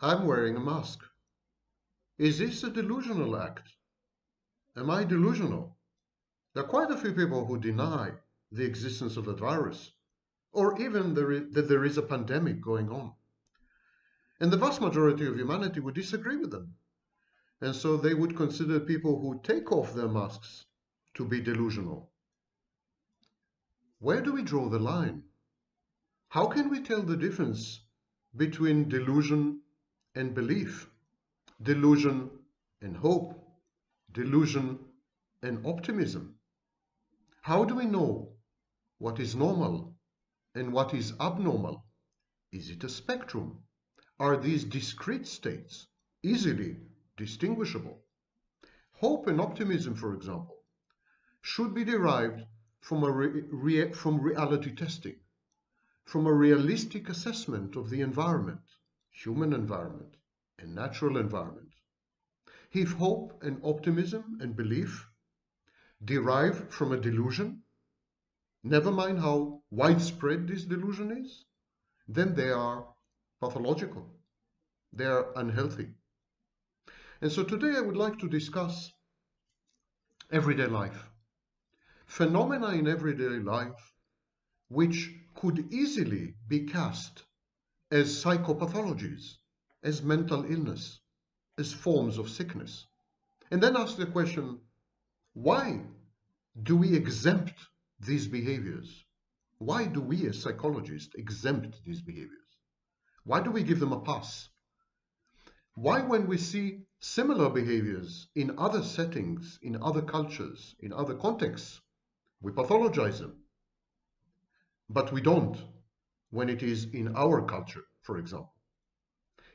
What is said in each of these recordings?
I'm wearing a mask. Is this a delusional act? Am I delusional? There are quite a few people who deny the existence of a virus, or even that there is a pandemic going on. And the vast majority of humanity would disagree with them. And so they would consider people who take off their masks to be delusional. Where do we draw the line? How can we tell the difference between delusion and belief, delusion and hope, delusion and optimism? How do we know what is normal and what is abnormal? Is it a spectrum? Are these discrete states easily distinguishable? Hope and optimism, for example, should be derived from reality testing, from a realistic assessment of the environment, human environment and natural environment. If hope and optimism and belief derive from a delusion, never mind how widespread this delusion is, then they are pathological. They are unhealthy. And so today I would like to discuss everyday life. Phenomena in everyday life which could easily be cast as psychopathologies, as mental illness, as forms of sickness. And then ask the question, why do we exempt these behaviors? Why do we as psychologists exempt these behaviors? Why do we give them a pass? Why, when we see similar behaviors in other settings, in other cultures, in other contexts, we pathologize them, but we don't when it is in our culture, for example?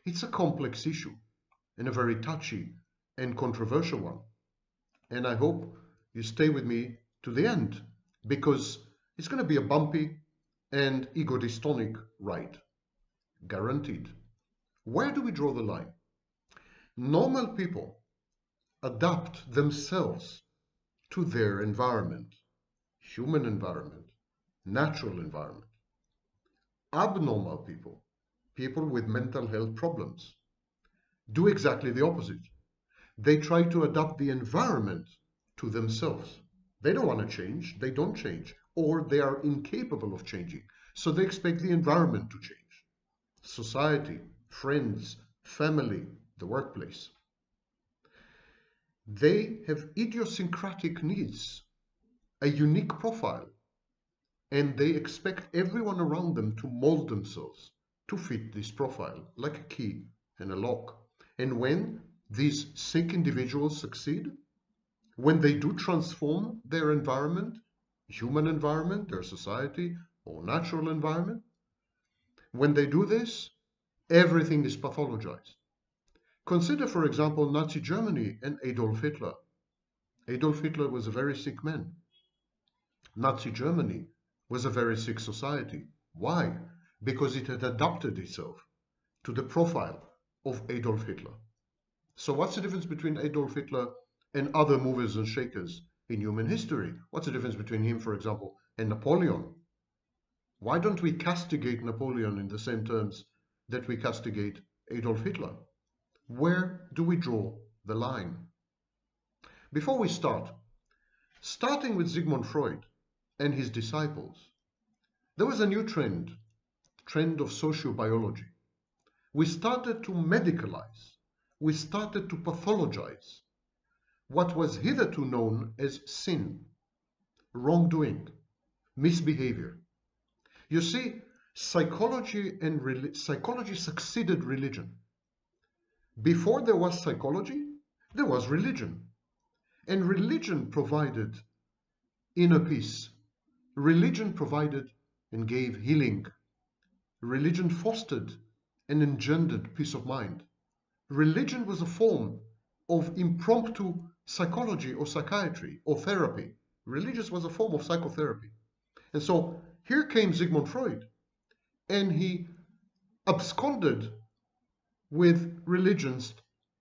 It's a complex issue and a very touchy and controversial one. And I hope you stay with me to the end, because it's going to be a bumpy and ego-dystonic ride. Guaranteed. Where do we draw the line? Normal people adapt themselves to their environment, human environment, natural environment. Abnormal people, people with mental health problems, do exactly the opposite. They try to adapt the environment to themselves. They don't want to change, they don't change, or they are incapable of changing. So they expect the environment to change. Society, friends, family, the workplace. They have idiosyncratic needs, a unique profile, and they expect everyone around them to mold themselves to fit this profile, like a key and a lock. And when these sick individuals succeed, when they do transform their environment, human environment, their society, or natural environment, when they do this, everything is pathologized. Consider, for example, Nazi Germany and Adolf Hitler. Adolf Hitler was a very sick man. Nazi Germany was a very sick society. Why? Because it had adapted itself to the profile of Adolf Hitler. So what's the difference between Adolf Hitler and other movers and shakers in human history? What's the difference between him, for example, and Napoleon? Why don't we castigate Napoleon in the same terms that we castigate Adolf Hitler? Where do we draw the line? Before we start, starting with Sigmund Freud and his disciples, there was a new trend of sociobiology. We started to medicalize, we started to pathologize what was hitherto known as sin, wrongdoing, misbehavior. You see, psychology succeeded religion. Before there was psychology, there was religion. And religion provided inner peace. Religion provided and gave healing. Religion fostered and engendered peace of mind. Religion was a form of impromptu psychology or psychiatry or therapy. Religious was a form of psychotherapy. And so here came Sigmund Freud, and he absconded with religion's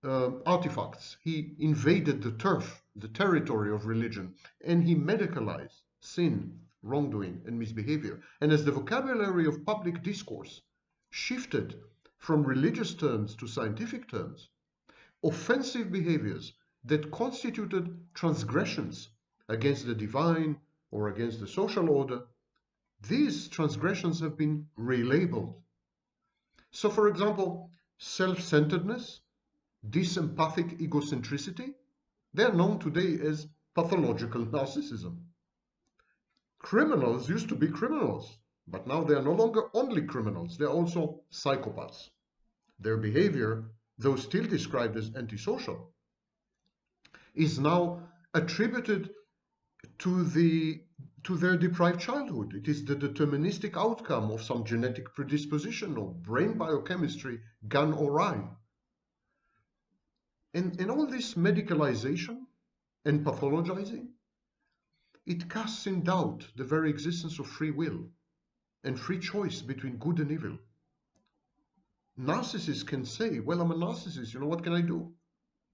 artifacts. He invaded the turf, the territory of religion, and he medicalized sin, wrongdoing, and misbehavior. And as the vocabulary of public discourse shifted from religious terms to scientific terms, offensive behaviors that constituted transgressions against the divine or against the social order, these transgressions have been relabeled. So, for example, self-centeredness, disempathic egocentricity, they are known today as pathological narcissism. Criminals used to be criminals, but now they are no longer only criminals, they are also psychopaths. Their behavior, though still described as antisocial, is now attributed to their deprived childhood. It is the deterministic outcome of some genetic predisposition or brain biochemistry gone awry. And all this medicalization and pathologizing, it casts in doubt the very existence of free will and free choice between good and evil. Narcissists can say, well, I'm a narcissist, you know, what can I do?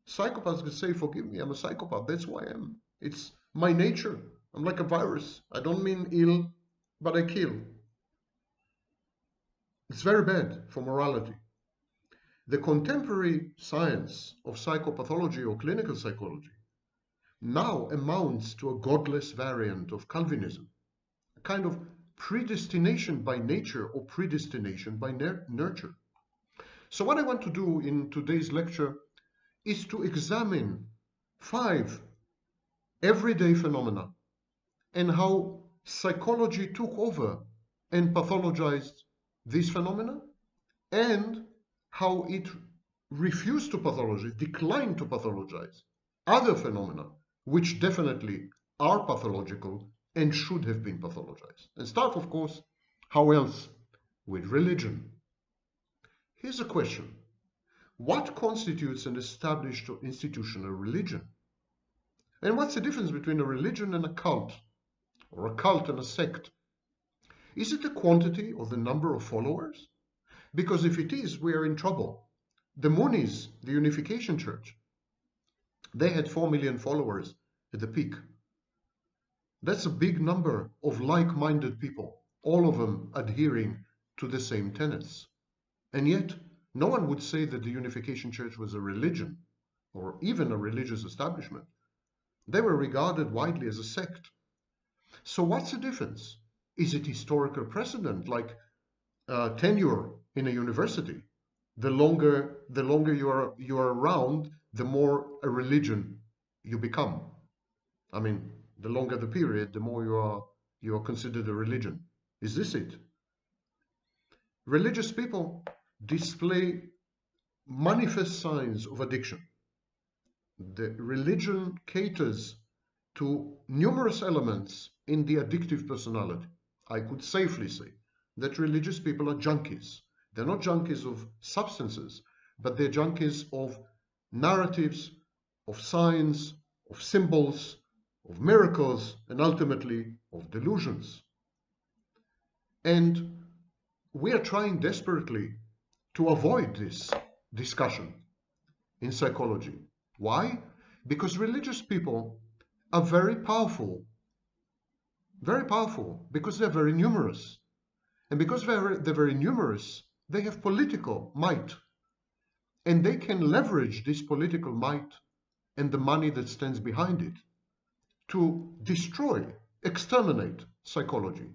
Psychopaths can say, forgive me, I'm a psychopath, that's who I am. It's my nature. I'm like a virus. I don't mean ill, but I kill. It's very bad for morality. The contemporary science of psychopathology or clinical psychology now amounts to a godless variant of Calvinism, a kind of predestination by nature or predestination by nurture. So what I want to do in today's lecture is to examine 5 everyday phenomena and how psychology took over and pathologized these phenomena, and how it refused to pathologize, declined to pathologize other phenomena which definitely are pathological and should have been pathologized. And start, of course, how else? With religion. Here's a question. What constitutes an established or institutional religion? And what's the difference between a religion and a cult, or a cult and a sect? Is it the quantity or the number of followers? Because if it is, we are in trouble. The Moonies, the Unification Church, they had 4 million followers at the peak. That's a big number of like-minded people, all of them adhering to the same tenets. And yet, no one would say that the Unification Church was a religion, or even a religious establishment. They were regarded widely as a sect. So what's the difference? Is it historical precedent, like tenure in a university? The longer you are around, the more a religion you become. I mean, the longer the period, the more you are considered a religion. Is this it? Religious people display manifest signs of addiction. The religion caters to numerous elements in the addictive personality. I could safely say that religious people are junkies. They're not junkies of substances, but they're junkies of narratives, of signs, of symbols, of miracles, and ultimately of delusions. And we are trying desperately to avoid this discussion in psychology. Why? Because religious people are very powerful, because they're very numerous. And because they're very numerous, they have political might. And they can leverage this political might and the money that stands behind it to destroy, exterminate psychology.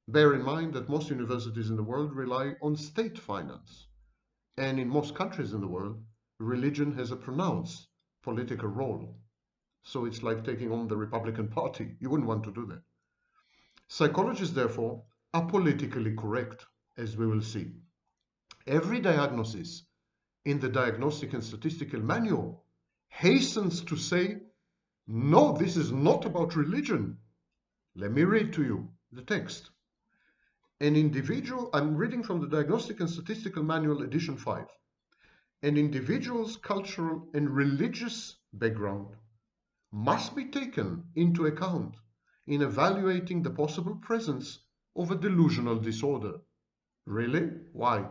Bear in mind that most universities in the world rely on state finance. And in most countries in the world, religion has a pronounced political role. So it's like taking on the Republican Party. You wouldn't want to do that. Psychologists, therefore, are politically correct, as we will see. Every diagnosis in the Diagnostic and Statistical Manual hastens to say, no, this is not about religion. Let me read to you the text. An individual, I'm reading from the Diagnostic and Statistical Manual, edition 5. An individual's cultural and religious background must be taken into account in evaluating the possible presence of a delusional disorder. Really? Why?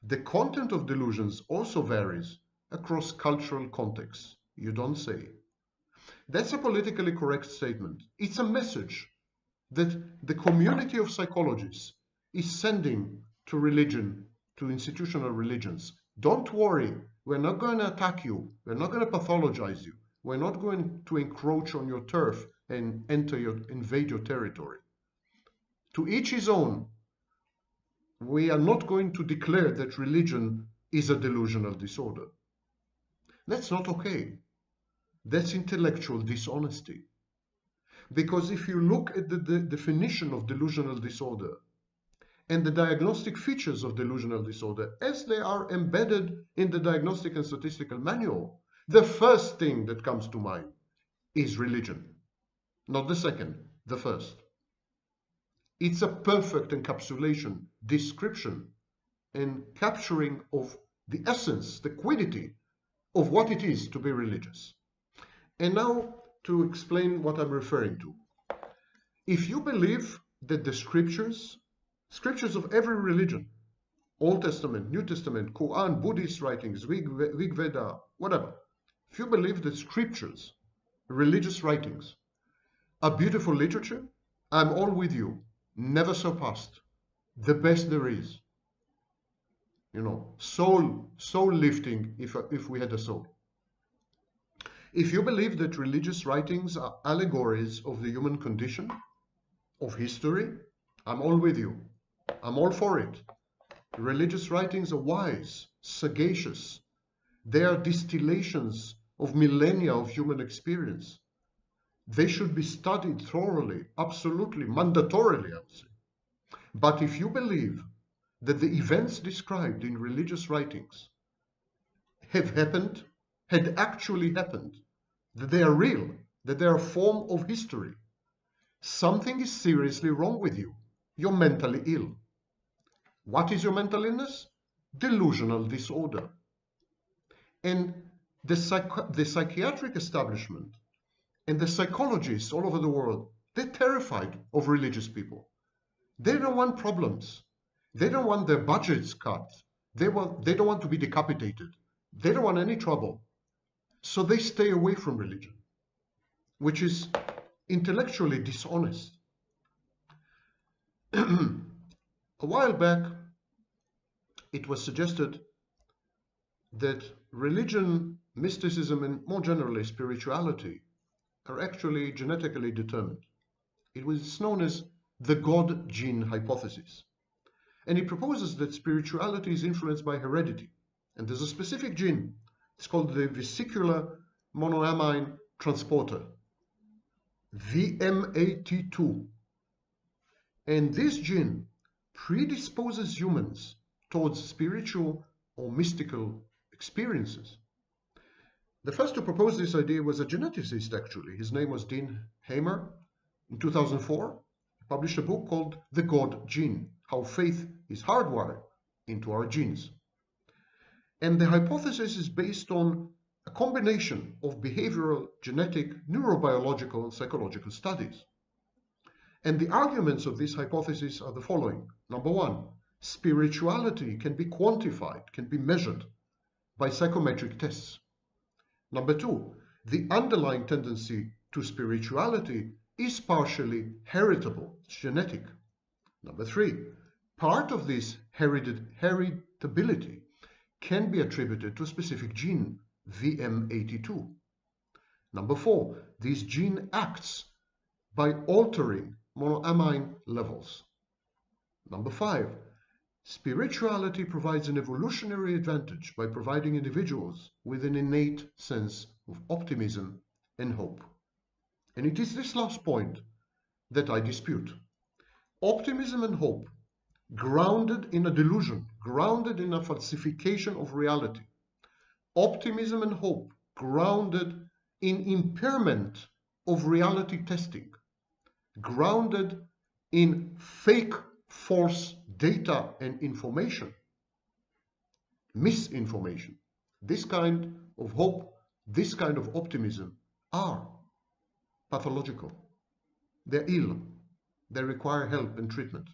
The content of delusions also varies across cultural contexts. You don't say. That's a politically correct statement. It's a message that the community of psychologists is sending to religion to institutional religions. Don't worry, we're not going to attack you. We're not going to pathologize you. We're not going to encroach on your turf and invade your territory. To each his own. We are not going to declare that religion is a delusional disorder. That's not okay. That's intellectual dishonesty. Because if you look at the definition of delusional disorder and the diagnostic features of delusional disorder as they are embedded in the Diagnostic and Statistical Manual, the first thing that comes to mind is religion. Not the second, the first. It's a perfect encapsulation, description, and capturing of the essence, the quiddity of what it is to be religious. And now to explain what I'm referring to. If you believe that the scriptures of every religion, Old Testament, New Testament, Quran, Buddhist writings, Rig Veda, whatever, if you believe that scriptures, religious writings, are beautiful literature, I'm all with you. Never surpassed. The best there is. You know, soul lifting if we had a soul. If you believe that religious writings are allegories of the human condition, of history, I'm all with you. I'm all for it. Religious writings are wise, sagacious. They are distillations of millennia of human experience. They should be studied thoroughly, absolutely, mandatorily, I would say. But if you believe that the events described in religious writings have happened, had actually happened, that they are real, that they are a form of history, something is seriously wrong with you. You're mentally ill. What is your mental illness? Delusional disorder. And the psychiatric establishment and the psychologists all over the world, they're terrified of religious people. They don't want problems. They don't want their budgets cut. They don't want to be decapitated. They don't want any trouble. So they stay away from religion, which is intellectually dishonest. A while back, it was suggested that religion, mysticism, and more generally spirituality are actually genetically determined. It was known as the God gene hypothesis. And it proposes that spirituality is influenced by heredity. And there's a specific gene. It's called the vesicular monoamine transporter, VMAT2. And this gene predisposes humans towards spiritual or mystical experiences. The first to propose this idea was a geneticist, actually. His name was Dean Hamer. In 2004, he published a book called The God Gene, How Faith is Hardwired into Our Genes. And the hypothesis is based on a combination of behavioral, genetic, neurobiological, and psychological studies. And the arguments of this hypothesis are the following. Number one, spirituality can be quantified, can be measured by psychometric tests. Number two, the underlying tendency to spirituality is partially heritable, it's genetic. Number three, part of this heritability can be attributed to a specific gene, VM82. Number four, this gene acts by altering monoamine levels. Number five, spirituality provides an evolutionary advantage by providing individuals with an innate sense of optimism and hope. And it is this last point that I dispute. Optimism and hope, grounded in a delusion, grounded in a falsification of reality. Optimism and hope, grounded in impairment of reality testing, grounded in fake, false data and information, misinformation. This kind of hope, this kind of optimism are pathological. They're ill. They require help and treatment.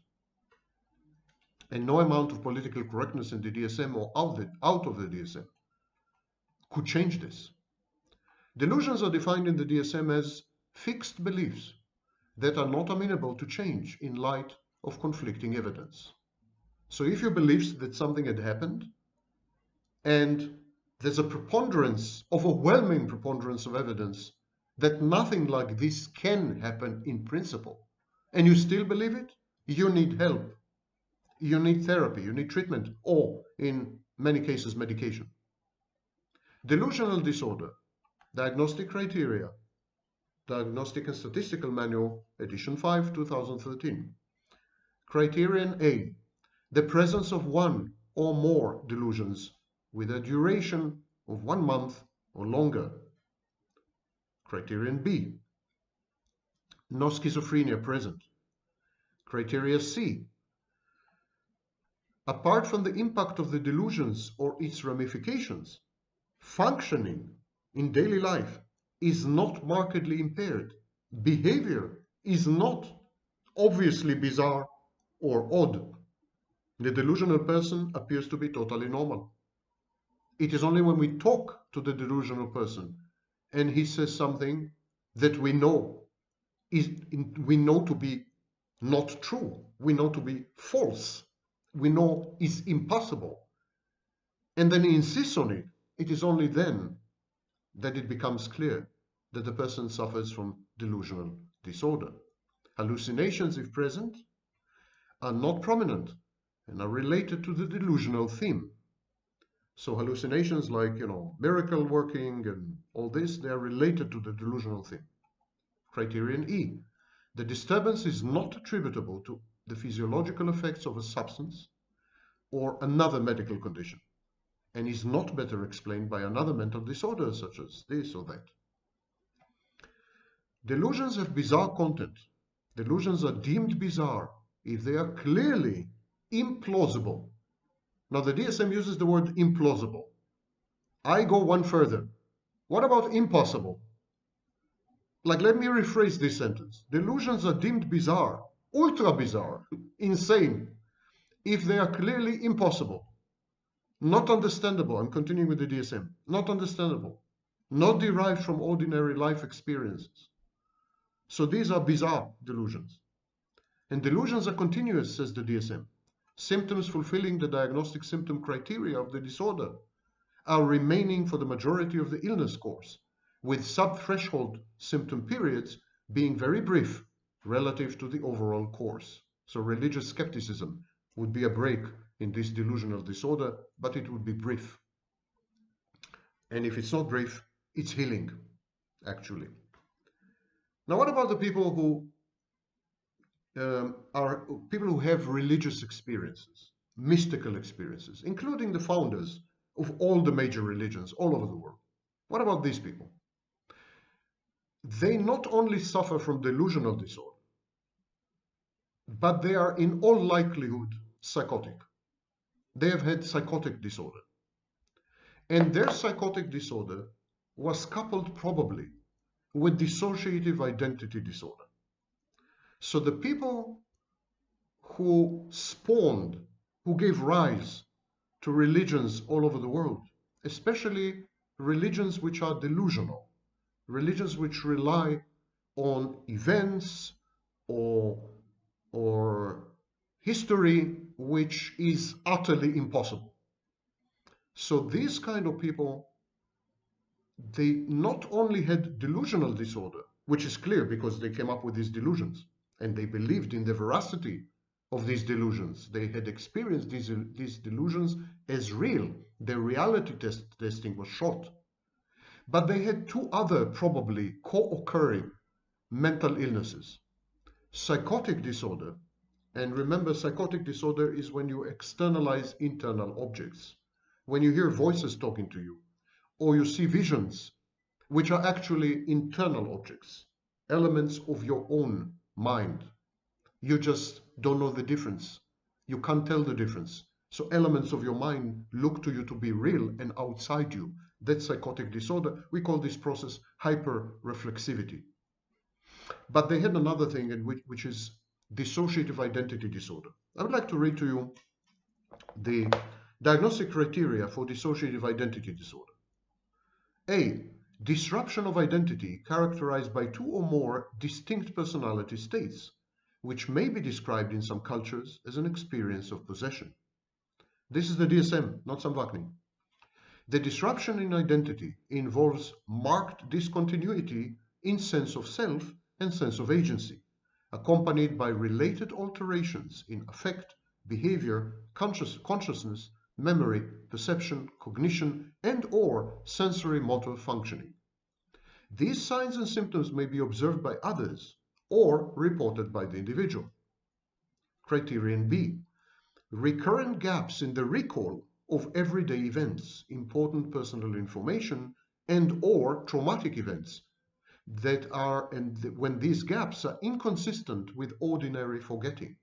And no amount of political correctness in the DSM or out of the DSM could change this. Delusions are defined in the DSM as fixed beliefs that are not amenable to change in light of conflicting evidence. So if you believe that something had happened, and there's a preponderance, overwhelming preponderance of evidence that nothing like this can happen in principle, and you still believe it, you need help. You need therapy, you need treatment, or in many cases, medication. Delusional disorder, diagnostic criteria, Diagnostic and Statistical Manual, edition 5, 2013. Criterion A, the presence of one or more delusions with a duration of 1 month or longer. Criterion B, no schizophrenia present. Criteria C, apart from the impact of the delusions or its ramifications, functioning in daily life is not markedly impaired. Behavior is not obviously bizarre or odd. The delusional person appears to be totally normal. It is only when we talk to the delusional person and he says something that we know to be not true, we know to be false, we know is impossible, and then he insists on it, it is only then that it becomes clear that the person suffers from delusional disorder. Hallucinations, if present, are not prominent and are related to the delusional theme. So hallucinations like, miracle working and all this, they are related to the delusional theme. Criterion E, the disturbance is not attributable to the physiological effects of a substance or another medical condition, and is not better explained by another mental disorder such as this or that. Delusions have bizarre content. Delusions are deemed bizarre if they are clearly implausible. Now the DSM uses the word implausible. I go one further. What about impossible? Let me rephrase this sentence. Delusions are deemed bizarre, ultra bizarre, insane, if they are clearly impossible, not understandable. I'm continuing with the DSM. Not understandable, not derived from ordinary life experiences. So these are bizarre delusions. And delusions are continuous, says the DSM. Symptoms fulfilling the diagnostic symptom criteria of the disorder are remaining for the majority of the illness course, with sub-threshold symptom periods being very brief relative to the overall course. So religious skepticism would be a break in this delusional disorder, but it would be brief. And if it's not brief, it's healing, actually. Now, what about the people who have religious experiences, mystical experiences, including the founders of all the major religions all over the world? What about these people? They not only suffer from delusional disorder, but they are in all likelihood psychotic. They have had psychotic disorder. And their psychotic disorder was coupled probably with dissociative identity disorder. So the people who spawned, who gave rise to religions all over the world, especially religions which are delusional, religions which rely on events or history which is utterly impossible. So these kind of people, they not only had delusional disorder, which is clear because they came up with these delusions and they believed in the veracity of these delusions. They had experienced these delusions as real. Their reality testing was shot. But they had two other probably co-occurring mental illnesses. Psychotic disorder, and remember, psychotic disorder is when you externalize internal objects. When you hear voices talking to you, or you see visions, which are actually internal objects, elements of your own mind. You just don't know the difference. You can't tell the difference. So elements of your mind look to you to be real and outside you. That's psychotic disorder. We call this process hyperreflexivity. But they had another thing, which is dissociative identity disorder. I would like to read to you the diagnostic criteria for dissociative identity disorder. A, disruption of identity characterized by two or more distinct personality states, which may be described in some cultures as an experience of possession. This is the DSM, not Samvagnin. The disruption in identity involves marked discontinuity in sense of self and sense of agency, accompanied by related alterations in affect, behavior, consciousness, memory, perception, cognition, and/or sensory motor functioning. These signs and symptoms may be observed by others or reported by the individual. Criterion B. Recurrent gaps in the recall of everyday events, important personal information, and/or traumatic events that are, and when these gaps are inconsistent with ordinary forgetting.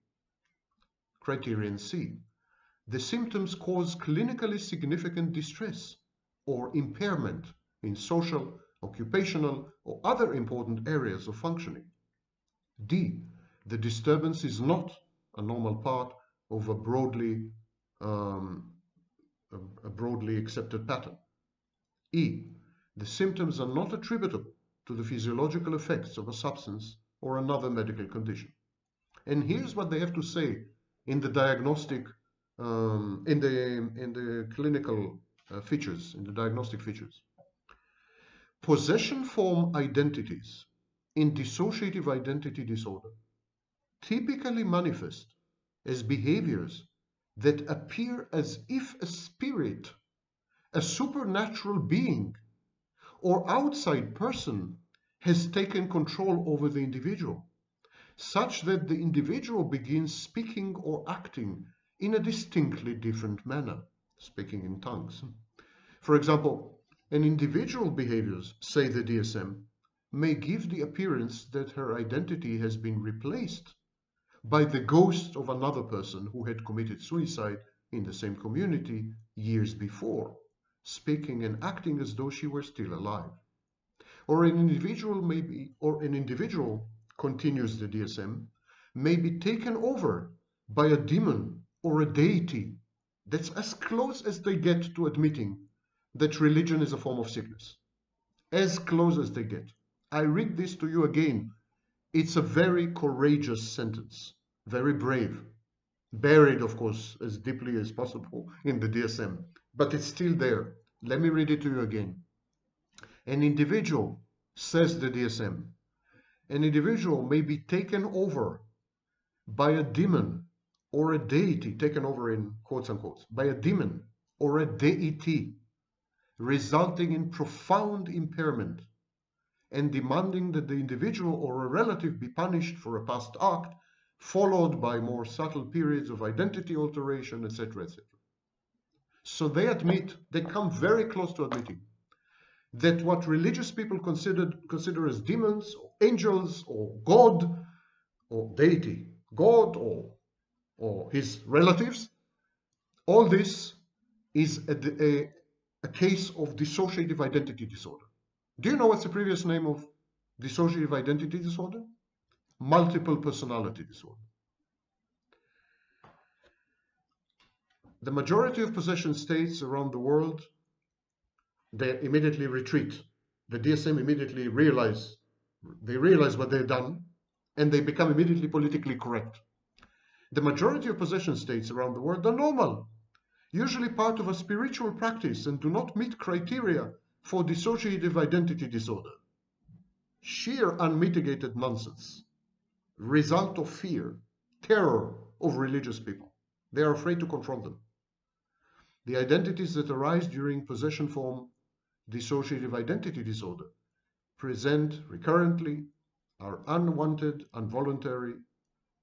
Criterion C. The symptoms cause clinically significant distress or impairment in social, occupational, or other important areas of functioning. D. The disturbance is not a normal part of a broadly accepted pattern. E. The symptoms are not attributable to the physiological effects of a substance or another medical condition. And here's what they have to say in the diagnostic, in the clinical features, in the diagnostic features. Possession form identities in dissociative identity disorder typically manifest as behaviors that appear as if a spirit, a supernatural being, or outside person has taken control over the individual, such that the individual begins speaking or acting in a distinctly different manner, speaking in tongues. For example, an individual behaviors, say the DSM, may give the appearance that her identity has been replaced by the ghost of another person who had committed suicide in the same community years before, speaking and acting as though she were still alive. Or an individual continues the DSM, may be taken over by a demon or a deity. That's as close as they get to admitting that religion is a form of sickness. As close as they get. I read this to you again. It's a very courageous sentence, very brave. Buried, of course, as deeply as possible in the DSM, but it's still there. Let me read it to you again. An individual, says the DSM, an individual may be taken over by a demon or a deity, taken over in quotes unquote, by a demon or a deity, resulting in profound impairment and demanding that the individual or a relative be punished for a past act, followed by more subtle periods of identity alteration, etc., etc. So they admit, they come very close to admitting that what religious people consider as demons, or angels, or God, or deity, God, or his relatives, all this is a case of dissociative identity disorder. Do you know what's the previous name of dissociative identity disorder? Multiple personality disorder. The majority of possession states around the world, they immediately retreat. The DSM immediately realize what they've done, and they become immediately politically correct. The majority of possession states around the world are normal, usually part of a spiritual practice, and do not meet criteria for dissociative identity disorder. Sheer unmitigated nonsense, result of fear, terror of religious people. They are afraid to confront them. The identities that arise during possession form dissociative identity disorder present recurrently, are unwanted,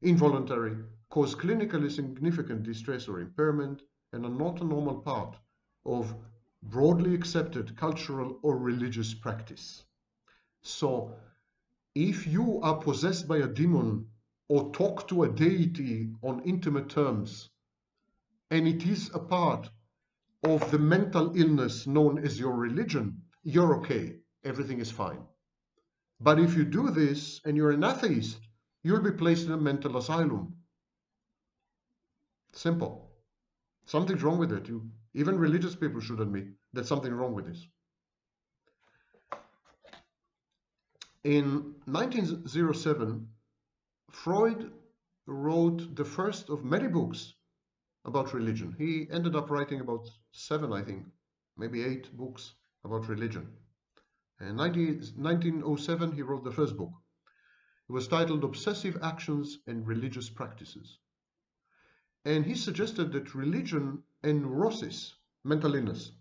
involuntary, cause clinically significant distress or impairment, and are not a normal part of broadly accepted cultural or religious practice. So, if you are possessed by a demon or talk to a deity on intimate terms, and it is a part of the mental illness known as your religion, you're okay. Everything is fine. But if you do this and you're an atheist, you'll be placed in a mental asylum. Simple. Something's wrong with it. Even religious people should admit there's something wrong with this. In 1907, Freud wrote the first of many books about religion. He ended up writing about 7, I think, maybe 8 books about religion. In 1907, he wrote the first book. It was titled Obsessive Actions and Religious Practices. And he suggested that religion and neurosis, mental illness,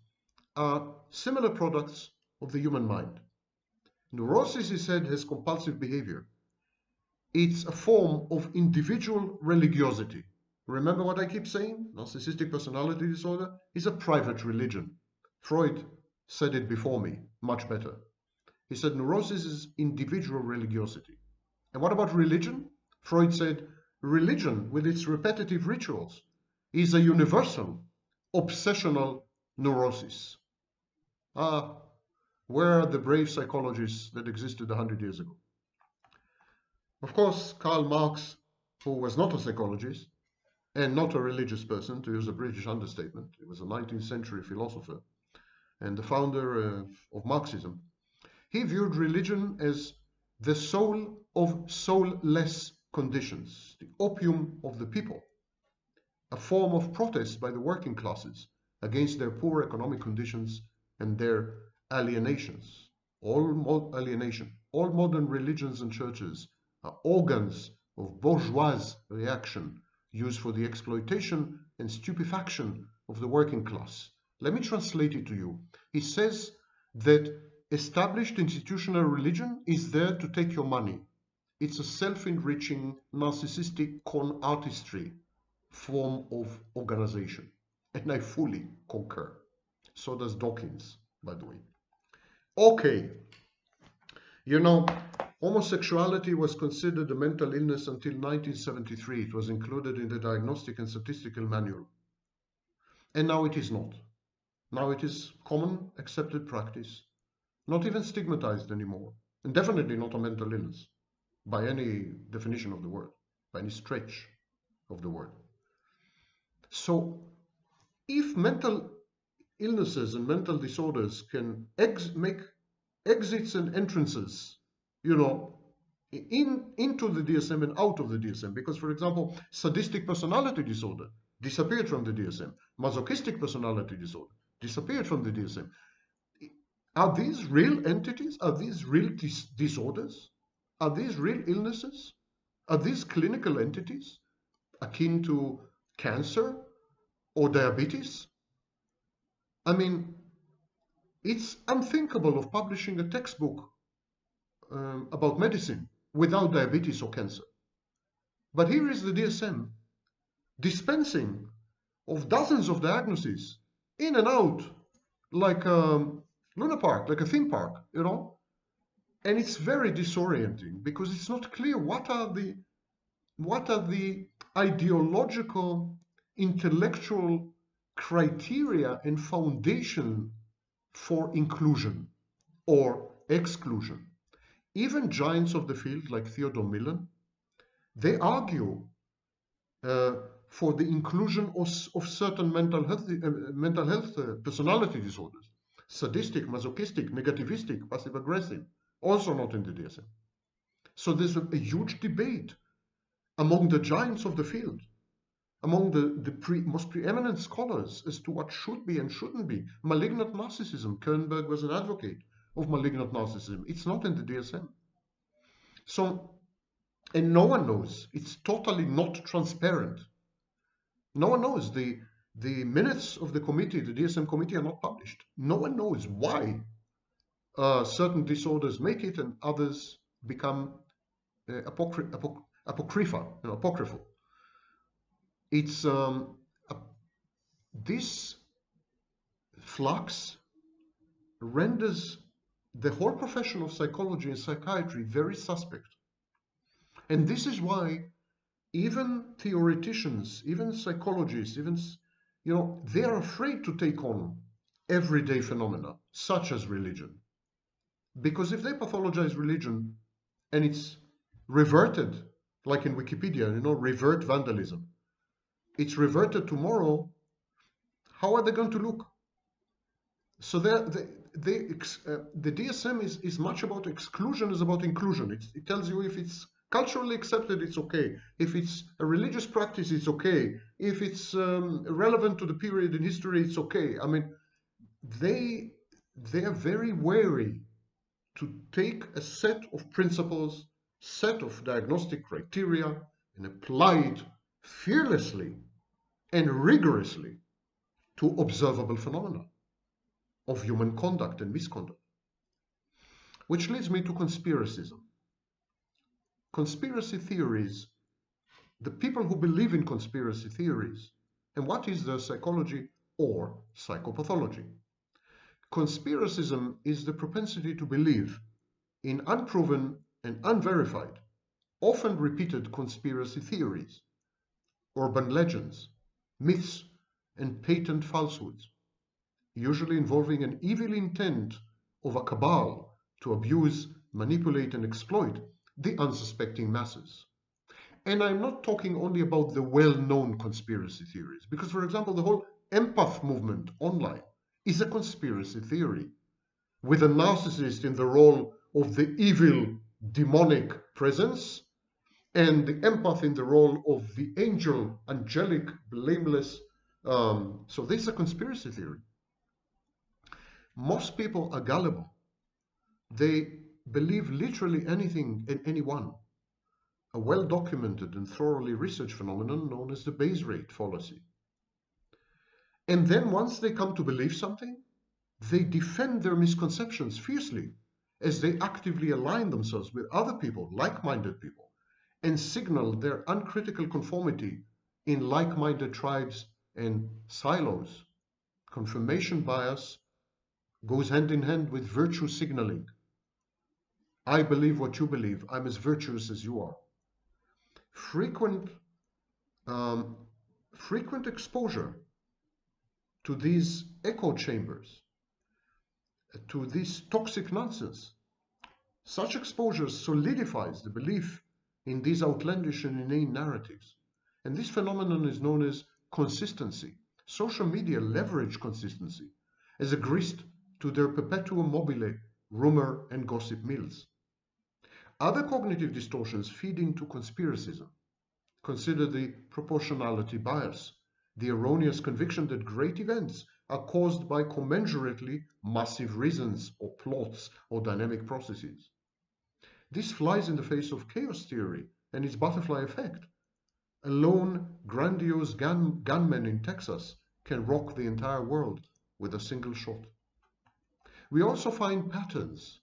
are similar products of the human mind. Neurosis, he said, has compulsive behavior. It's a form of individual religiosity. Remember what I keep saying? Narcissistic personality disorder is a private religion. Freud said it before me, much better. He said neurosis is individual religiosity. And what about religion? Freud said religion, with its repetitive rituals, is a universal, obsessional neurosis. Where are the brave psychologists that existed 100 years ago? Of course, Karl Marx, who was not a psychologist and not a religious person, to use a British understatement, he was a 19th century philosopher and the founder of Marxism. He viewed religion as the soul of soulless conditions, the opium of the people, a form of protest by the working classes against their poor economic conditions and their alienations. All modern religions and churches are organs of bourgeois reaction used for the exploitation and stupefaction of the working class. Let me translate it to you. He says that established institutional religion is there to take your money. It's a self-enriching, narcissistic con artistry form of organization. And I fully concur. So does Dawkins, by the way. Okay. You know, homosexuality was considered a mental illness until 1973. It was included in the Diagnostic and Statistical Manual. And now it is not. Now it is common, accepted practice, not even stigmatized anymore, and definitely not a mental illness by any definition of the word, by any stretch of the word. So if mental illnesses and mental disorders can make exits and entrances, you know, into the DSM and out of the DSM, because, for example, sadistic personality disorder disappeared from the DSM, masochistic personality disorder disappeared from the DSM. Are these real entities? Are these real disorders? Are these real illnesses? Are these clinical entities akin to cancer or diabetes? I mean, it's unthinkable of publishing a textbook about medicine without diabetes or cancer. But here is the DSM dispensing of dozens of diagnoses in and out like a Luna Park, like a theme park, you know? And it's very disorienting because it's not clear what are the ideological, intellectual criteria and foundation for inclusion or exclusion. Even giants of the field like Theodore Millon, they argue for the inclusion of certain mental health personality disorders, sadistic, masochistic, negativistic, passive-aggressive, also not in the DSM. So there's a huge debate among the giants of the field, among the most preeminent scholars as to what should be and shouldn't be. Malignant narcissism, Kernberg was an advocate of malignant narcissism. It's not in the DSM. So, and no one knows. It's totally not transparent. No one knows. The minutes of the committee, the DSM committee, are not published. No one knows why certain disorders make it and others become apocryphal. It's this flux renders the whole profession of psychology and psychiatry very suspect. And this is why even theoreticians, even psychologists, even, you know, they are afraid to take on everyday phenomena, such as religion. Because if they pathologize religion and it's reverted, like in Wikipedia, you know, revert vandalism, it's reverted tomorrow, how are they going to look? So the DSM is much about exclusion as about inclusion. It tells you if it's Culturally accepted, it's okay. If it's a religious practice, it's okay. If it's relevant to the period in history, it's okay. I mean, they are very wary to take a set of principles, set of diagnostic criteria, and apply it fearlessly and rigorously to observable phenomena of human conduct and misconduct. Which leads me to conspiracism. Conspiracy theories, the people who believe in conspiracy theories, and what is their psychology or psychopathology? Conspiracism is the propensity to believe in unproven and unverified, often repeated conspiracy theories, urban legends, myths, and patent falsehoods, usually involving an evil intent of a cabal to abuse, manipulate, and exploit the unsuspecting masses. And I'm not talking only about the well-known conspiracy theories, because, for example, the whole empath movement online is a conspiracy theory, with a narcissist in the role of the evil demonic presence, and the empath in the role of the angel, angelic, blameless. So this is a conspiracy theory. Most people are gullible. They believe literally anything and anyone. A well-documented and thoroughly researched phenomenon known as the base rate fallacy. And then once they come to believe something, they defend their misconceptions fiercely as they actively align themselves with other people, like-minded people, and signal their uncritical conformity in like-minded tribes and silos. Confirmation bias goes hand in hand with virtue signaling. I believe what you believe. I'm as virtuous as you are. Frequent exposure to these echo chambers, to this toxic nonsense. Such exposure solidifies the belief in these outlandish and inane narratives. And this phenomenon is known as consistency. Social media leverage consistency as a grist to their perpetuum mobile rumor and gossip mills. Other cognitive distortions feed into conspiracism. Consider the proportionality bias, the erroneous conviction that great events are caused by commensurately massive reasons or plots or dynamic processes. This flies in the face of chaos theory and its butterfly effect. A lone, grandiose gunman in Texas can rock the entire world with a single shot. We also find patterns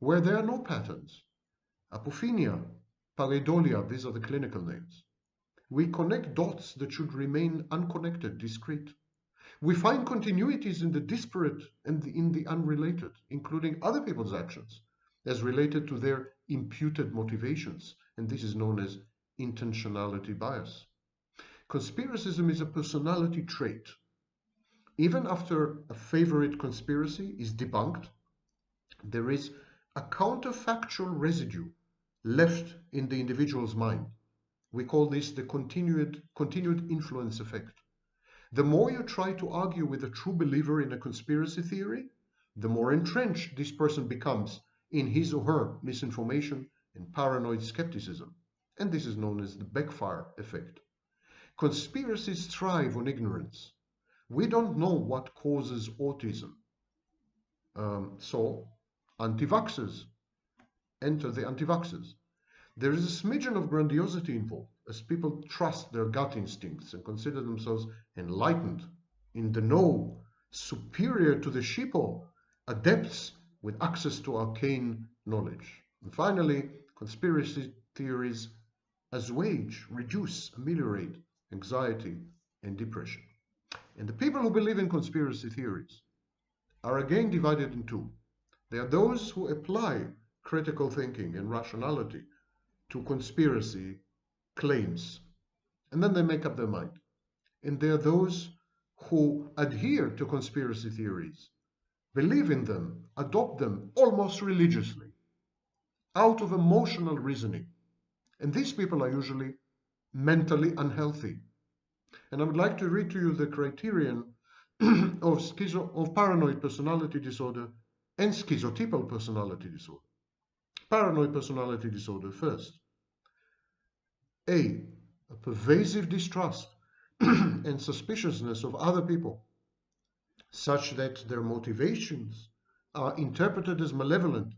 where there are no patterns. Apophenia, pareidolia, these are the clinical names. We connect dots that should remain unconnected, discrete. We find continuities in the disparate and in the unrelated, including other people's actions, as related to their imputed motivations, and this is known as intentionality bias. Conspiracism is a personality trait. Even after a favorite conspiracy is debunked, there is a counterfactual residue left in the individual's mind. We call this the continued influence effect. The more you try to argue with a true believer in a conspiracy theory, the more entrenched this person becomes in his or her misinformation and paranoid skepticism. And this is known as the backfire effect. Conspiracies thrive on ignorance. We don't know what causes autism. So, anti-vaxxers enter the anti-vaxxers. There is a smidgen of grandiosity involved as people trust their gut instincts and consider themselves enlightened, in the know, superior to the sheeple, adepts with access to arcane knowledge. And finally, conspiracy theories assuage, reduce, ameliorate anxiety and depression. And the people who believe in conspiracy theories are again divided in two. There are those who apply critical thinking and rationality to conspiracy claims, and then they make up their mind. And there are those who adhere to conspiracy theories, believe in them, adopt them almost religiously, out of emotional reasoning. And these people are usually mentally unhealthy. And I would like to read to you the criterion of paranoid personality disorder and schizotypal personality disorder. Paranoid personality disorder first. A pervasive distrust and suspiciousness of other people, such that their motivations are interpreted as malevolent,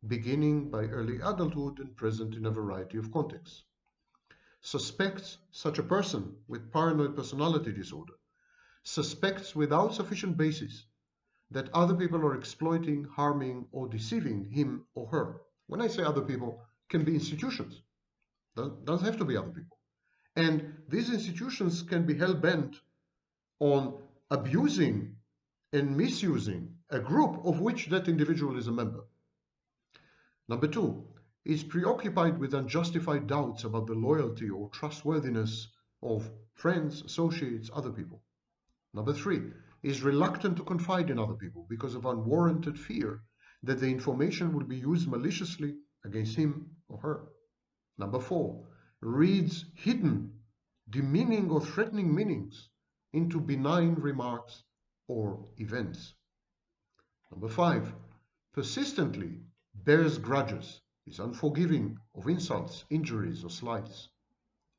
beginning by early adulthood and present in a variety of contexts. Suspects such a person with paranoid personality disorder, suspects without sufficient basis that other people are exploiting, harming, or deceiving him or her. When I say other people, it can be institutions. Doesn't have to be other people. And these institutions can be hell-bent on abusing and misusing a group of which that individual is a member. Number two, is preoccupied with unjustified doubts about the loyalty or trustworthiness of friends, associates, other people. Number three, is reluctant to confide in other people because of unwarranted fear that the information will be used maliciously against him or her. Number four, reads hidden, demeaning or threatening meanings into benign remarks or events. Number five, persistently bears grudges, is unforgiving of insults, injuries, or slights.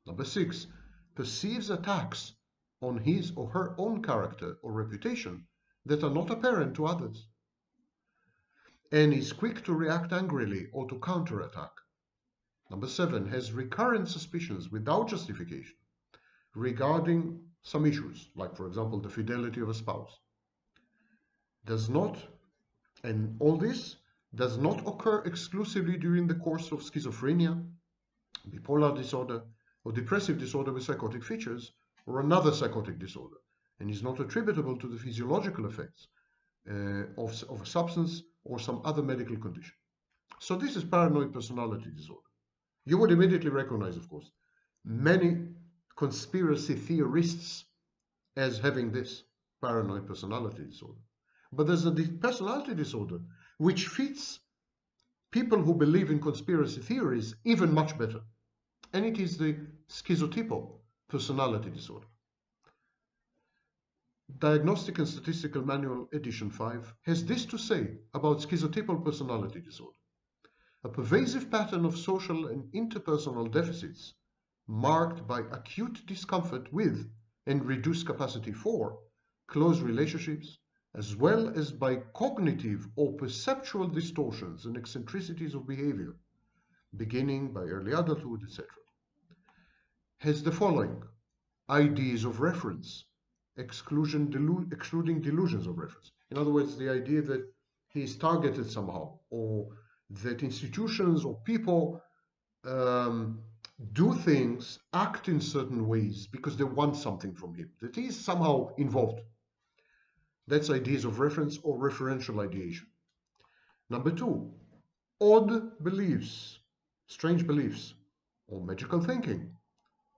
Number six, perceives attacks on his or her own character or reputation that are not apparent to others, and is quick to react angrily or to counterattack. Number seven, has recurrent suspicions without justification regarding some issues, like, for example, the fidelity of a spouse. Does not, and all this does not occur exclusively during the course of schizophrenia, bipolar disorder, or depressive disorder with psychotic features, or another psychotic disorder, and is not attributable to the physiological effects of a substance or some other medical condition. So this is paranoid personality disorder. You would immediately recognize, of course, many conspiracy theorists as having this paranoid personality disorder. But there's a personality disorder which fits people who believe in conspiracy theories even much better. And it is the schizotypal personality disorder. Diagnostic and Statistical Manual, edition 5, has this to say about schizotypal personality disorder. A pervasive pattern of social and interpersonal deficits marked by acute discomfort with and reduced capacity for close relationships, as well as by cognitive or perceptual distortions and eccentricities of behavior, beginning by early adulthood, etc. Has the following: ideas of reference, excluding delusions of reference. In other words, the idea that he is targeted somehow, or that institutions or people do things, act in certain ways because they want something from him, that he is somehow involved. That's ideas of reference or referential ideation. Number two, odd beliefs, strange beliefs, or magical thinking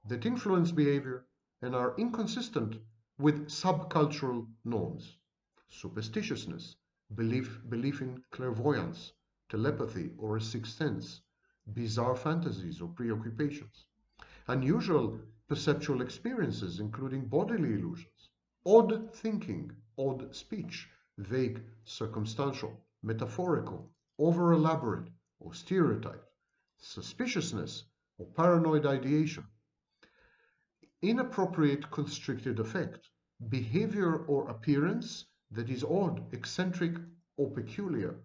that influence behavior and are inconsistent with subcultural norms. Superstitiousness, belief in clairvoyance, telepathy, or a sixth sense, bizarre fantasies or preoccupations, unusual perceptual experiences, including bodily illusions, odd thinking, odd speech, vague, circumstantial, metaphorical, over-elaborate, or stereotyped, suspiciousness or paranoid ideation, inappropriate constricted affect, behavior or appearance that is odd, eccentric, or peculiar,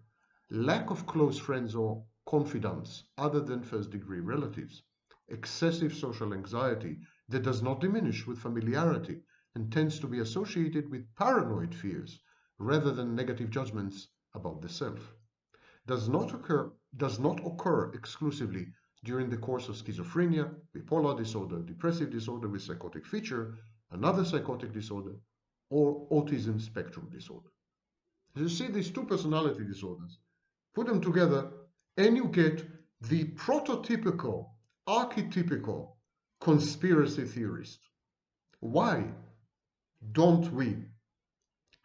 lack of close friends or confidants other than first-degree relatives, excessive social anxiety that does not diminish with familiarity and tends to be associated with paranoid fears rather than negative judgments about the self, does not occur exclusively during the course of schizophrenia, bipolar disorder, depressive disorder with psychotic feature, another psychotic disorder, or autism spectrum disorder. As you see, these two personality disorders, put them together, and you get the prototypical, archetypical conspiracy theorist. Why don't we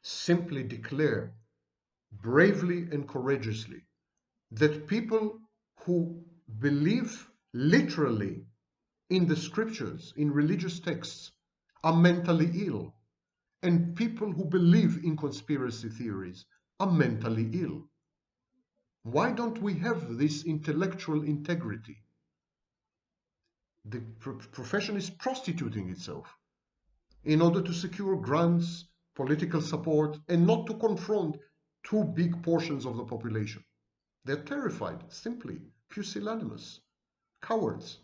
simply declare bravely and courageously that people who believe literally in the scriptures, in religious texts, are mentally ill, and people who believe in conspiracy theories are mentally ill? Why don't we have this intellectual integrity? The profession is prostituting itself in order to secure grants, political support, and not to confront too big portions of the population. They're terrified, simply, pusillanimous, cowards.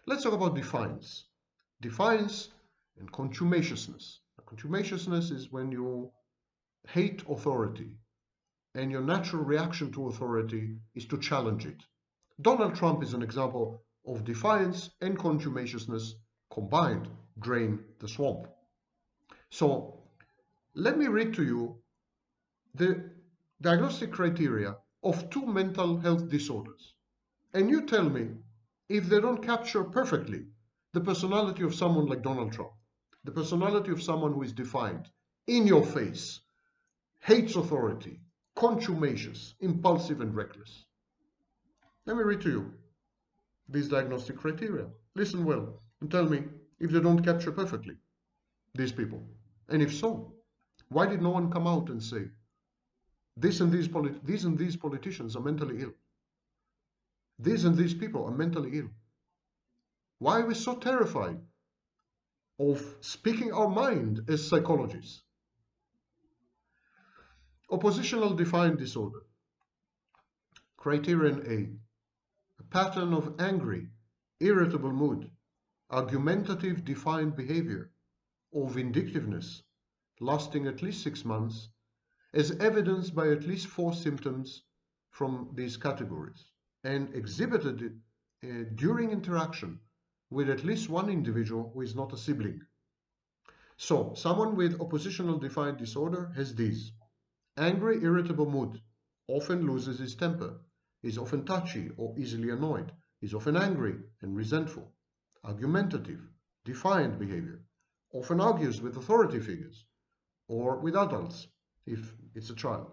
Let's talk about defiance. Defiance and contumaciousness. Contumaciousness is when you hate authority, and your natural reaction to authority is to challenge it. Donald Trump is an example of defiance and contumaciousness combined drain the swamp. So let me read to you the diagnostic criteria of 2 mental health disorders, and you tell me if they don't capture perfectly the personality of someone like Donald Trump, the personality of someone who is defiant, in your face, hates authority, contumacious, impulsive, and reckless. Let me read to you these diagnostic criteria. Listen well and tell me if they don't capture perfectly these people. And if so, why did no one come out and say, these and these politicians are mentally ill? These and these people are mentally ill. Why are we so terrified of speaking our mind as psychologists? Oppositional defiant disorder. Criterion A pattern of angry, irritable mood, argumentative defiant behavior, or vindictiveness lasting at least 6 months, as evidenced by at least 4 symptoms from these categories, and exhibited during interaction with at least one individual who is not a sibling. So, someone with oppositional defiant disorder has these: angry, irritable mood, often loses his temper, is often touchy or easily annoyed, is often angry and resentful, argumentative, defiant behavior, often argues with authority figures or with adults if it's a child,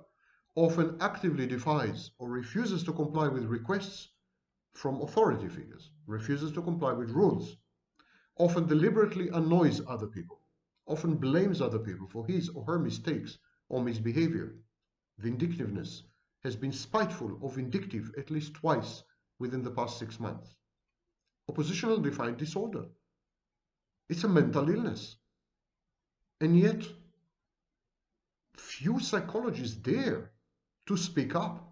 often actively defies or refuses to comply with requests from authority figures, refuses to comply with rules, often deliberately annoys other people, often blames other people for his or her mistakes or misbehavior. Vindictiveness, has been spiteful or vindictive at least twice within the past 6 months. Oppositional defiant disorder. It's a mental illness. And yet, few psychologists dare to speak up.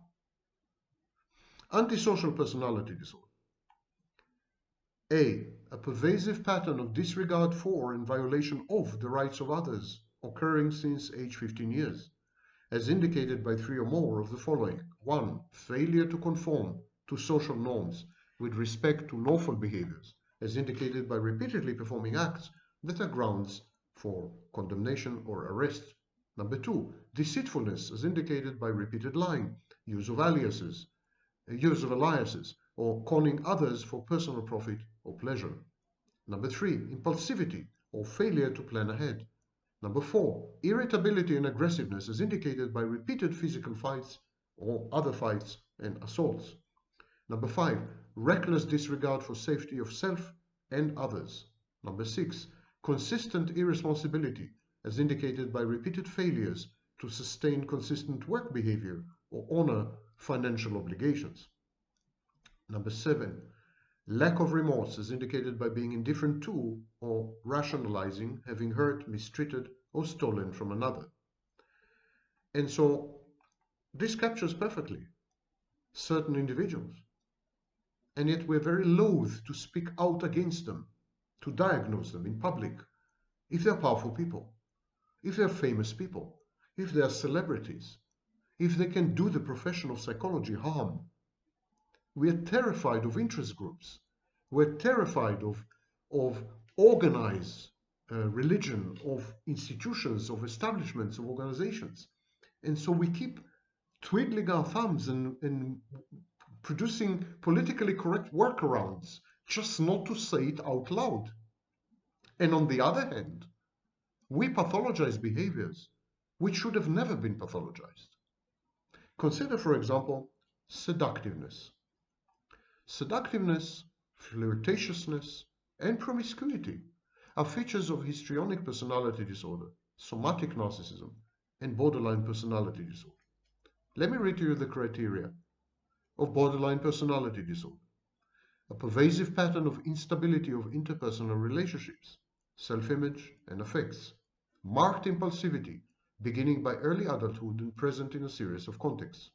Antisocial personality disorder. A pervasive pattern of disregard for and violation of the rights of others, occurring since age 15 years, as indicated by 3 or more of the following. 1. Failure to conform to social norms with respect to lawful behaviors, as indicated by repeatedly performing acts that are grounds for condemnation or arrest. Number 2. Deceitfulness, as indicated by repeated lying, use of aliases, or conning others for personal profit or pleasure. Number 3. Impulsivity, or failure to plan ahead. Number 4. Irritability and aggressiveness, as indicated by repeated physical fights or other fights and assaults. Number 5. Reckless disregard for safety of self and others. Number 6. Consistent irresponsibility, as indicated by repeated failures to sustain consistent work behavior or honor financial obligations. Number 7. Lack of remorse, as indicated by being indifferent to or rationalizing having hurt, mistreated, or stolen from another. And so this captures perfectly certain individuals. And yet we're very loath to speak out against them, to diagnose them in public, if they're powerful people, if they're famous people, if they're celebrities, if they can do the profession of psychology harm. We are terrified of interest groups. We're terrified of organized religion, of institutions, of establishments, of organizations. And so we keep twiddling our thumbs and producing politically correct workarounds, just not to say it out loud. And on the other hand, we pathologize behaviors which should have never been pathologized. Consider, for example, seductiveness. Seductiveness, flirtatiousness, and promiscuity are features of histrionic personality disorder, somatic narcissism, and borderline personality disorder. Let me read to you the criteria of borderline personality disorder. a pervasive pattern of instability of interpersonal relationships, self-image, and affects, marked impulsivity, beginning by early adulthood and present in a series of contexts,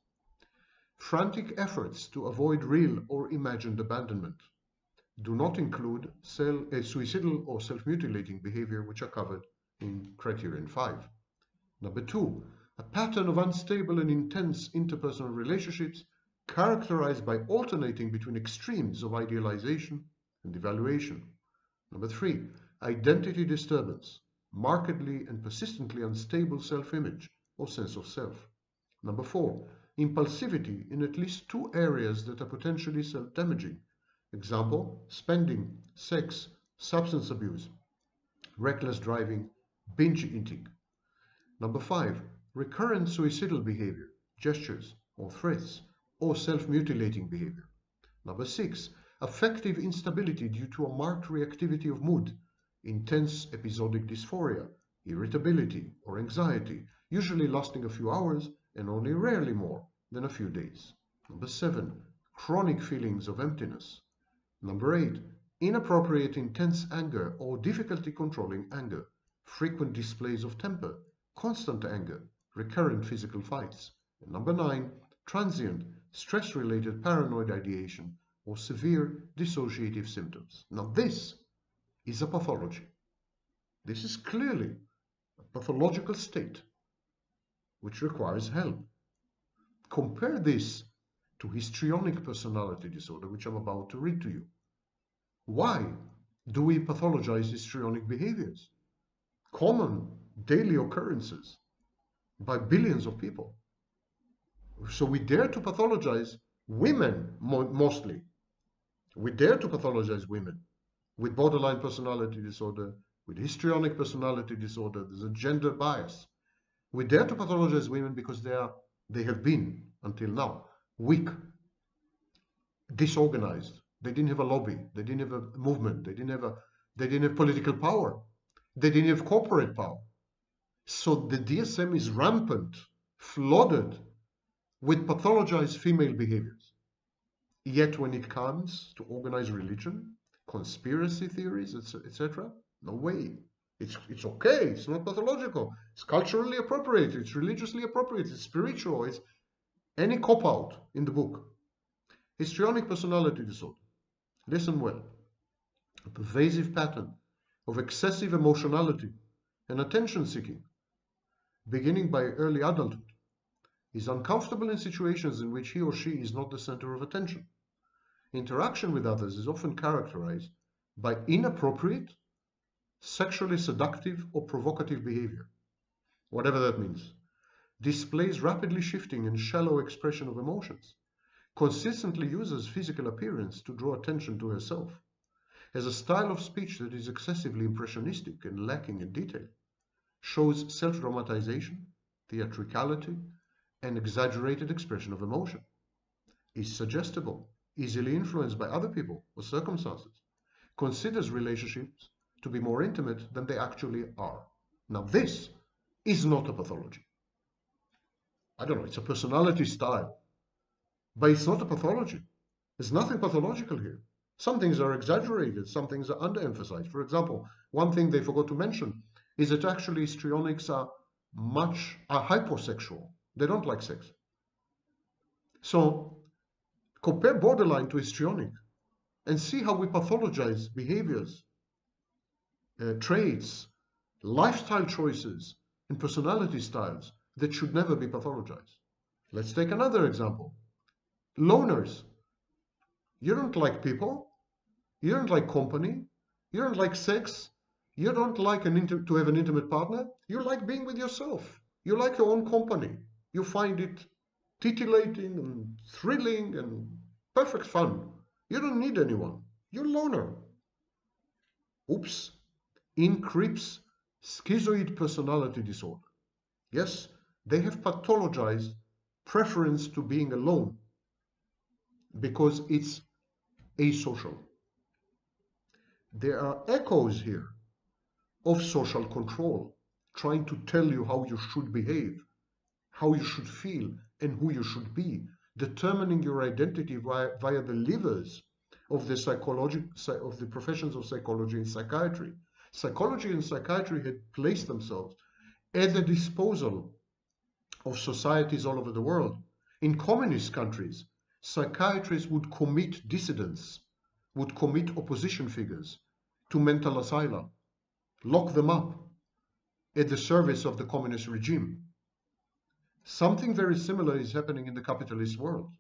frantic efforts to avoid real or imagined abandonment, do not include suicidal or self-mutilating behavior, which are covered in criterion 5. Number 2, a pattern of unstable and intense interpersonal relationships characterized by alternating between extremes of idealization and evaluation. Number 3, identity disturbance, markedly and persistently unstable self-image or sense of self. Number 4, impulsivity in at least 2 areas that are potentially self-damaging. Example, spending, sex, substance abuse, reckless driving, binge eating. Number 5, recurrent suicidal behavior, gestures or threats, or self-mutilating behavior. Number 6, affective instability due to a marked reactivity of mood, intense episodic dysphoria, irritability, or anxiety, usually lasting a few hours and only rarely more than a few days. Number 7, chronic feelings of emptiness. Number 8, inappropriate intense anger or difficulty controlling anger, frequent displays of temper, constant anger, recurrent physical fights. And number 9, transient, stress-related paranoid ideation or severe dissociative symptoms. Now this is a pathology. This is clearly a pathological state which requires help. Compare this to histrionic personality disorder, which I'm about to read to you. Why do we pathologize histrionic behaviors? Common daily occurrences by billions of people. So we dare to pathologize women mostly. We dare to pathologize women with borderline personality disorder, with histrionic personality disorder. There's a gender bias. We dare to pathologize women because they have been, until now, weak, disorganized. They didn't have a lobby. They didn't have a movement. They didn't have political power. They didn't have corporate power. So the DSM is rampant, flooded with pathologized female behaviors. Yet when it comes to organized religion, conspiracy theories, etc., no way. It's okay. It's not pathological. It's culturally appropriate. It's religiously appropriate. It's spiritual. It's any cop-out in the book. Histrionic personality disorder. Listen well. A pervasive pattern of excessive emotionality and attention-seeking, beginning by early adulthood, is uncomfortable in situations in which he or she is not the center of attention. Interaction with others is often characterized by inappropriate, sexually seductive or provocative behavior, whatever that means. Displays rapidly shifting and shallow expression of emotions. Consistently uses physical appearance to draw attention to herself. Has a style of speech that is excessively impressionistic and lacking in detail. Shows self-dramatization, theatricality, and exaggerated expression of emotion. Is suggestible, easily influenced by other people or circumstances. Considers relationships to be more intimate than they actually are. Now this is not a pathology. I don't know, it's a personality style. But it's not a pathology. There's nothing pathological here. Some things are exaggerated, some things are underemphasized. For example, one thing they forgot to mention is that actually histrionics are hyposexual. They don't like sex. So compare borderline to histrionic and see how we pathologize behaviors, traits, lifestyle choices, and personality styles that should never be pathologized. Let's take another example. Loners. You don't like people. You don't like company. You don't like sex. You don't like to have an intimate partner. You like being with yourself. You like your own company. You find it titillating and thrilling and perfect fun. You don't need anyone. You're a loner. Oops. In creeps schizoid personality disorder. Yes, they have pathologized preference to being alone because it's asocial. There are echoes here of social control, trying to tell you how you should behave, how you should feel, and who you should be, determining your identity via the levers of the professions of psychology and psychiatry. Psychology and psychiatry had placed themselves at the disposal of societies all over the world. In communist countries, psychiatrists would commit dissidents, would commit opposition figures to mental asylum, lock them up at the service of the communist regime. Something very similar is happening in the capitalist world.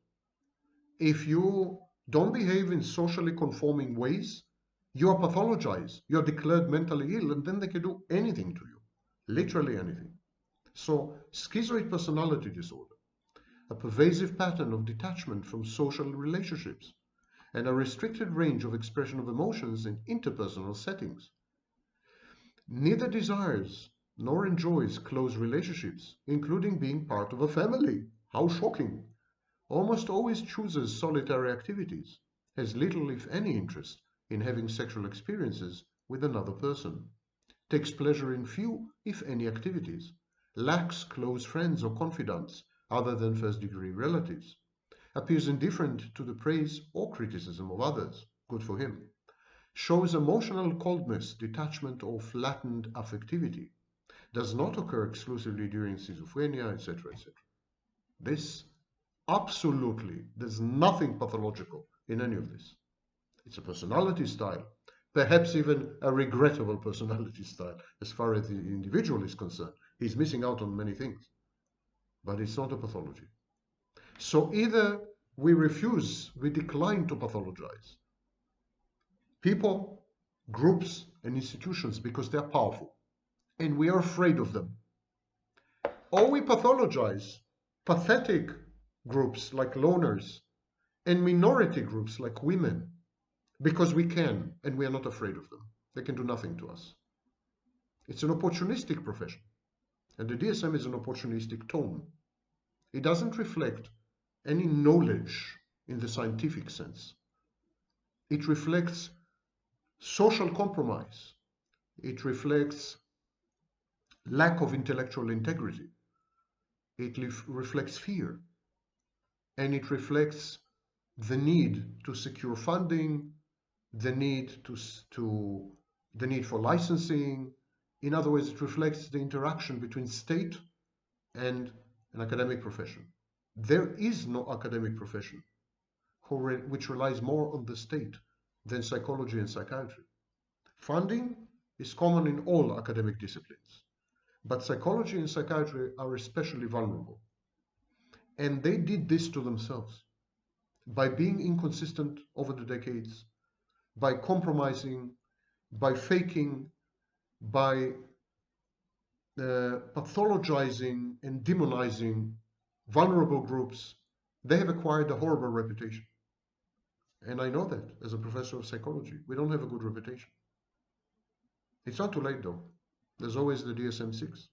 If you don't behave in socially conforming ways, you are pathologized, you are declared mentally ill, and then they can do anything to you, literally anything. So, schizoid personality disorder, a pervasive pattern of detachment from social relationships, and a restricted range of expression of emotions in interpersonal settings. Neither desires nor enjoys close relationships, including being part of a family. How shocking! Almost always chooses solitary activities, has little if any interest in having sexual experiences with another person, takes pleasure in few if any activities, lacks close friends or confidants other than first-degree relatives, appears indifferent to the praise or criticism of others, good for him, shows emotional coldness, detachment, or flattened affectivity, does not occur exclusively during schizophrenia, etc., etc. This absolutely, there's nothing pathological in any of this. It's a personality style, perhaps even a regrettable personality style as far as the individual is concerned. He's missing out on many things, but it's not a pathology. So either we refuse, we decline to pathologize people, groups, and institutions because they're powerful, and we are afraid of them. Or we pathologize pathetic groups like loners and minority groups like women because we can, and we are not afraid of them. They can do nothing to us. It's an opportunistic profession, and the DSM is an opportunistic tone. It doesn't reflect any knowledge in the scientific sense. It reflects social compromise. It reflects lack of intellectual integrity. It reflects fear. And it reflects the need to secure funding, the need the need for licensing. In other words, it reflects the interaction between state and an academic profession. There is no academic profession which relies more on the state than psychology and psychiatry. Funding is common in all academic disciplines, but psychology and psychiatry are especially vulnerable. And they did this to themselves by being inconsistent over the decades, by compromising, by faking, by pathologizing and demonizing vulnerable groups. They have acquired a horrible reputation. And I know that as a professor of psychology. We don't have a good reputation. It's not too late though. There's always the DSM-6.